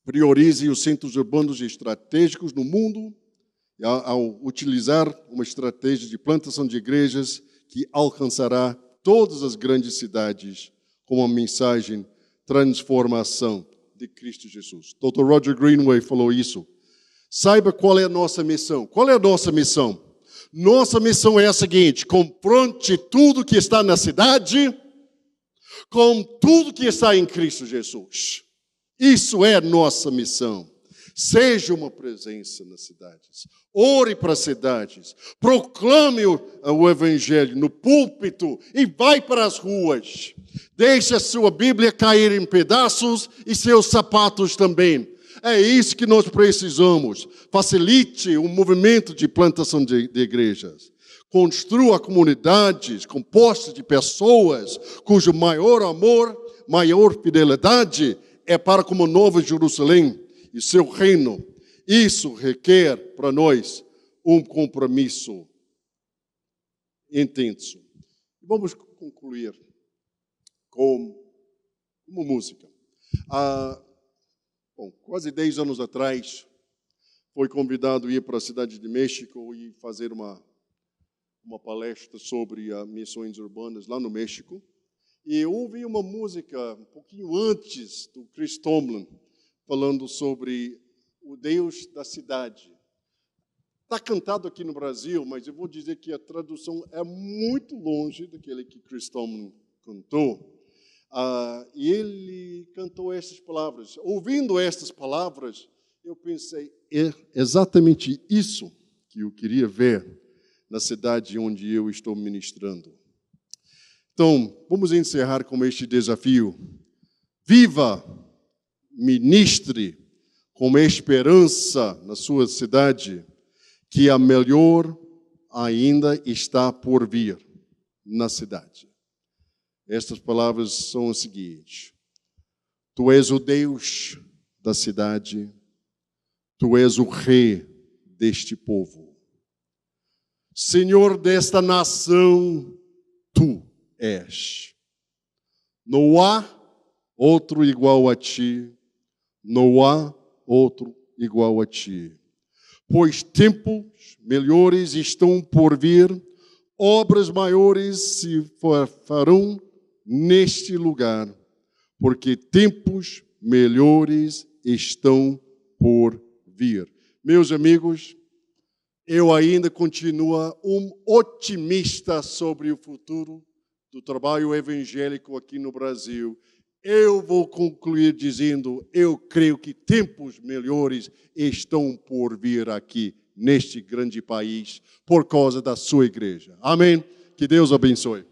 Priorize os centros urbanos estratégicos no mundo ao utilizar uma estratégia de plantação de igrejas que alcançará todas as grandes cidades com uma mensagem transformação de Cristo Jesus. Dr. Roger Greenway falou isso. Saiba qual é a nossa missão. Qual é a nossa missão? Nossa missão é a seguinte: confronte tudo que está na cidade com tudo que está em Cristo Jesus. Isso é a nossa missão. Seja uma presença nas cidades. Ore para as cidades. Proclame o Evangelho no púlpito e vai para as ruas. Deixe a sua Bíblia cair em pedaços e seus sapatos também. É isso que nós precisamos. Facilite o movimento de plantação de igrejas. Construa comunidades compostas de pessoas cujo maior amor, maior fidelidade é para como Nova Jerusalém e seu reino. Isso requer para nós um compromisso intenso. Vamos concluir com uma música. Quase 10 anos atrás, fui convidado a ir para a cidade de México e fazer uma palestra sobre missões urbanas lá no México. E eu ouvi uma música um pouquinho antes do Chris Tomlin, falando sobre o Deus da cidade. Está cantado aqui no Brasil, mas eu vou dizer que a tradução é muito longe daquele que Chris Tomlin cantou. E ele cantou estas palavras. Ouvindo estas palavras, eu pensei, é exatamente isso que eu queria ver na cidade onde eu estou ministrando. Então, vamos encerrar com este desafio. Viva, ministre com esperança na sua cidade, que a melhor ainda está por vir na cidade. Estas palavras são as seguintes: Tu és o Deus da cidade, Tu és o Rei deste povo. Senhor desta nação, Tu és. Não há outro igual a Ti, não há outro igual a Ti. Pois tempos melhores estão por vir, obras maiores se farão neste lugar, porque tempos melhores estão por vir. Meus amigos, eu ainda continuo um otimista sobre o futuro do trabalho evangélico aqui no Brasil. Eu vou concluir dizendo, eu creio que tempos melhores estão por vir aqui neste grande país por causa da sua igreja. Amém? Que Deus abençoe.